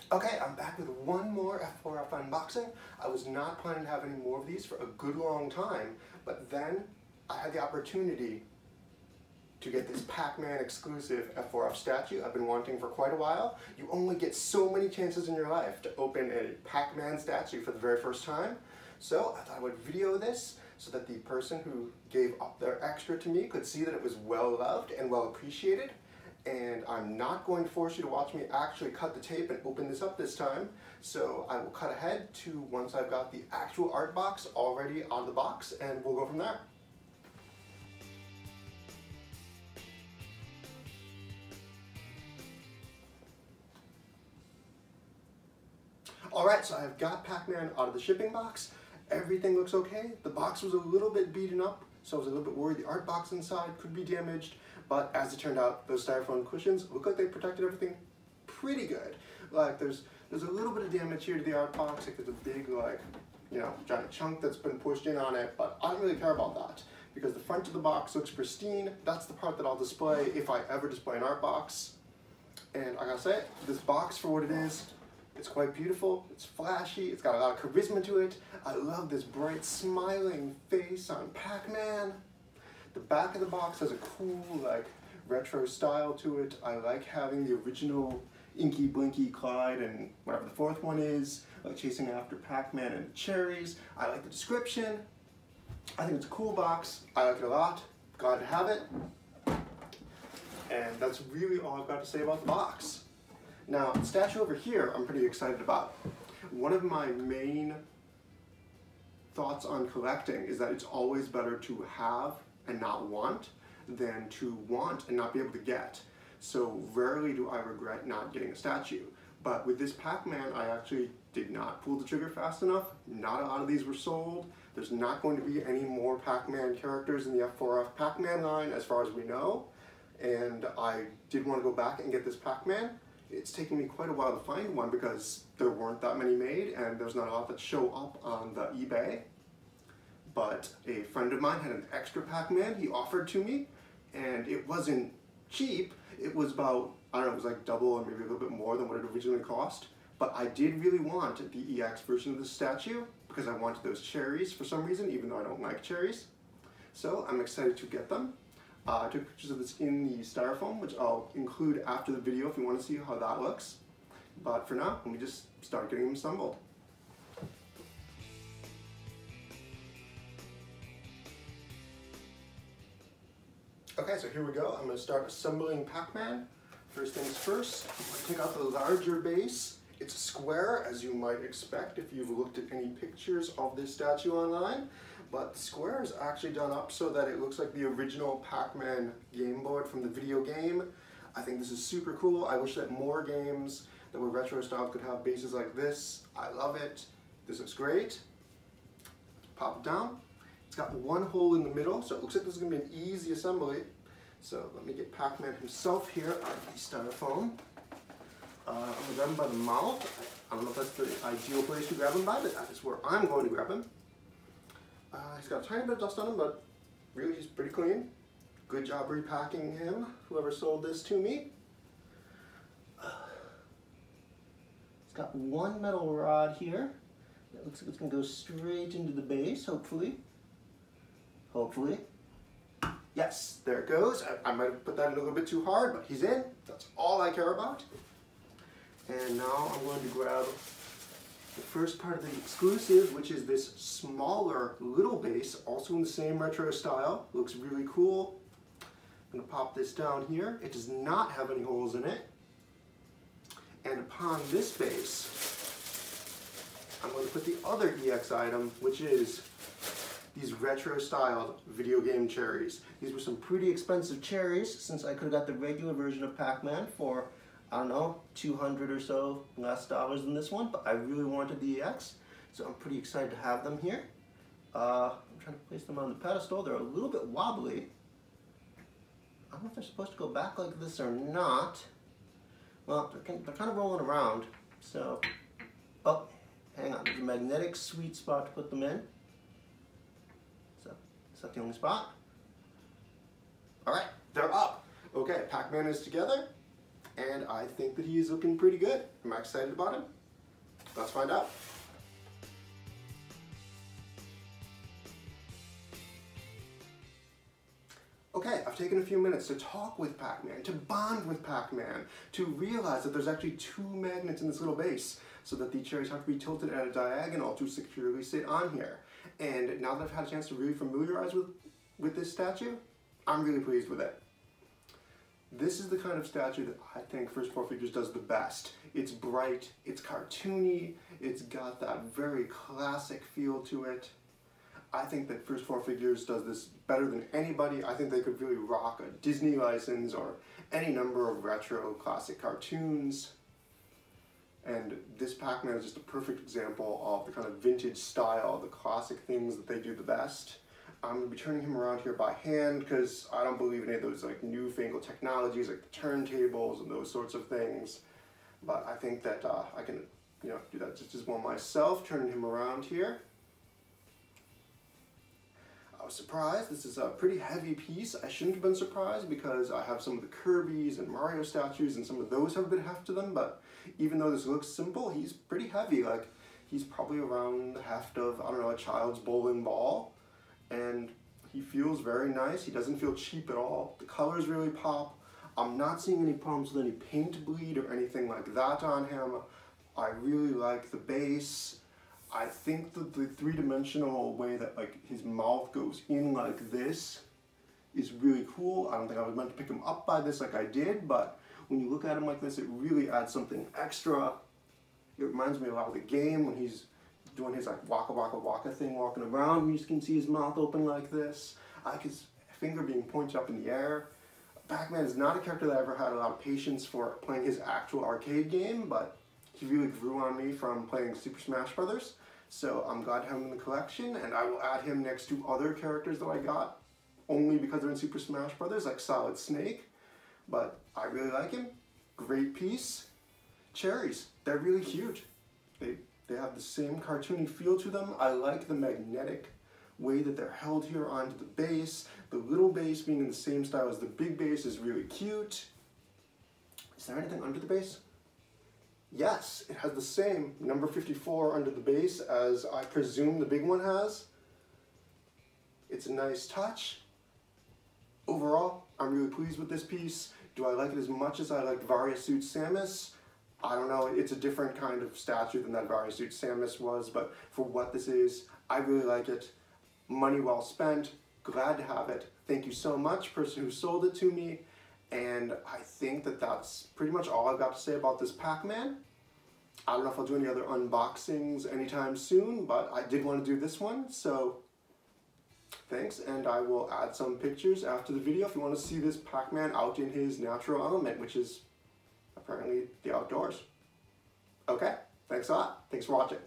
Okay, I'm back with one more F4F unboxing. I was not planning to have any more of these for a good long time, but then I had the opportunity to get this Pac-Man exclusive F4F statue I've been wanting for quite a while. You only get so many chances in your life to open a Pac-Man statue for the very first time. So I thought I would video this so that the person who gave up their extra to me could see that it was well loved and well appreciated. And I'm not going to force you to watch me actually cut the tape and open this up this time. So I will cut ahead to once I've got the actual art box already out of the box, and we'll go from there. Alright, so I've got Pac-Man out of the shipping box. Everything looks okay. The box was a little bit beaten up, so I was a little bit worried the art box inside could be damaged. But as it turned out, those styrofoam cushions look like they protected everything pretty good. Like there's a little bit of damage here to the art box. Like there's a big giant chunk that's been pushed in on it, but I don't really care about that because the front of the box looks pristine. That's the part that I'll display if I ever display an art box. And I gotta say, this box for what it is, it's quite beautiful, it's flashy, it's got a lot of charisma to it. I love this bright smiling face on Pac-Man. The back of the box has a cool retro style to it. I like having the original Inky Blinky Clyde and whatever the fourth one is, like chasing after Pac-Man and cherries. I like the description. I think it's a cool box. I like it a lot. Glad to have it. And that's really all I've got to say about the box. Now, the statue over here, I'm pretty excited about. One of my main thoughts on collecting is that it's always better to have and not want than to want and not be able to get. So rarely do I regret not getting a statue. But with this Pac-Man, I actually did not pull the trigger fast enough. Not a lot of these were sold. There's not going to be any more Pac-Man characters in the F4F Pac-Man line as far as we know. And I did want to go back and get this Pac-Man. It's taken me quite a while to find one because there weren't that many made and there's not a lot that show up on the eBay. But a friend of mine had an extra Pac-Man he offered to me, and it wasn't cheap. It was about, I don't know, it was like double or maybe a little bit more than what it originally cost. But I did really want the EX version of the statue because I wanted those cherries for some reason, even though I don't like cherries. So I'm excited to get them. I took pictures of this in the styrofoam, which I'll include after the video if you want to see how that looks. But for now, let me just start getting them assembled. Okay, so here we go. I'm going to start assembling Pac-Man. First things first, I'm going to take out the larger base. It's a square, as you might expect if you've looked at any pictures of this statue online. But the square is actually done up so that it looks like the original Pac-Man game board from the video game. I think this is super cool. I wish that more games that were retro style could have bases like this. I love it. This looks great. Pop it down. It's got one hole in the middle, so it looks like this is going to be an easy assembly. So let me get Pac-Man himself here out of the styrofoam. I'm going to grab him by the mouth. I don't know if that's the ideal place to grab him by, but that is where I'm going to grab him. He's got a tiny bit of dust on him, but really he's pretty clean. Good job repacking him, whoever sold this to me. It's got one metal rod here. It looks like it's going to go straight into the base, hopefully. Hopefully. Yes, there it goes. I might have put that in a little bit too hard, but he's in. That's all I care about. And now I'm going to grab the first part of the exclusive, which is this smaller little base, also in the same retro style. Looks really cool. I'm going to pop this down here. It does not have any holes in it. And upon this base, I'm going to put the other EX item, which is these retro styled video game cherries. These were some pretty expensive cherries since I could have got the regular version of Pac-Man for, I don't know, $200 or so less dollars than this one, but I really wanted the EX, so I'm pretty excited to have them here. I'm trying to place them on the pedestal. They're a little bit wobbly. I don't know if they're supposed to go back like this or not. Well, they're kind of rolling around, so, oh, hang on, there's a magnetic sweet spot to put them in. So, is that the only spot? All right, they're up. Okay, Pac-Man is together. and I think that he is looking pretty good. Am I excited about him? Let's find out. Okay, I've taken a few minutes to talk with Pac-Man, to bond with Pac-Man, to realize that there's actually 2 magnets in this little base, so that the cherries have to be tilted at a diagonal to securely sit on here. And now that I've had a chance to really familiarize with this statue, I'm really pleased with it. This is the kind of statue that I think First4Figures does the best. It's bright, it's cartoony, it's got that very classic feel to it. I think that First4Figures does this better than anybody. I think they could really rock a Disney license or any number of retro classic cartoons. And this Pac-Man is just a perfect example of the kind of vintage style, the classic things that they do the best. I'm going to be turning him around here by hand because I don't believe in any of those like newfangled technologies like the turntables and those sorts of things. But I think that I can, do that just as well myself, turning him around here. I was surprised. This is a pretty heavy piece. I shouldn't have been surprised because I have some of the Kirby's and Mario statues and some of those have a bit heft to them, but even though this looks simple, he's pretty heavy. Like, he's probably around the heft of, I don't know, a child's bowling ball. And he feels very nice. He doesn't feel cheap at all. The colors really pop. I'm not seeing any problems with any paint bleed or anything like that on him. I really like the base. I think that the 3-dimensional way that like his mouth goes in like this is really cool. I don't think I was meant to pick him up by this like I did, but when you look at him like this, it really adds something extra. It reminds me a lot of the game when he's doing his like waka waka waka thing walking around. You can see his mouth open like this. I like his finger being pointed up in the air. Pac-Man is not a character that I ever had a lot of patience for playing his actual arcade game, but he really grew on me from playing Super Smash Brothers. So I'm glad to have him in the collection, and I will add him next to other characters that I got only because they're in Super Smash Brothers, like Solid Snake. But I really like him. Great piece. Cherries, they're really cute. They have the same cartoony feel to them. I like the magnetic way that they're held here onto the base. The little base being in the same style as the big base is really cute. Is there anything under the base? Yes, it has the same number 54 under the base as I presume the big one has. It's a nice touch. Overall, I'm really pleased with this piece. Do I like it as much as I liked Varia Suit Samus? I don't know, it's a different kind of statue than that Varia Suit Samus was, but for what this is, I really like it. Money well spent, glad to have it. Thank you so much, person who sold it to me. And I think that that's pretty much all I've got to say about this Pac-Man. I don't know if I'll do any other unboxings anytime soon, but I did want to do this one, so thanks, and I will add some pictures after the video if you want to see this Pac-Man out in his natural element, which is apparently the outdoors. Okay, thanks a lot. Thanks for watching.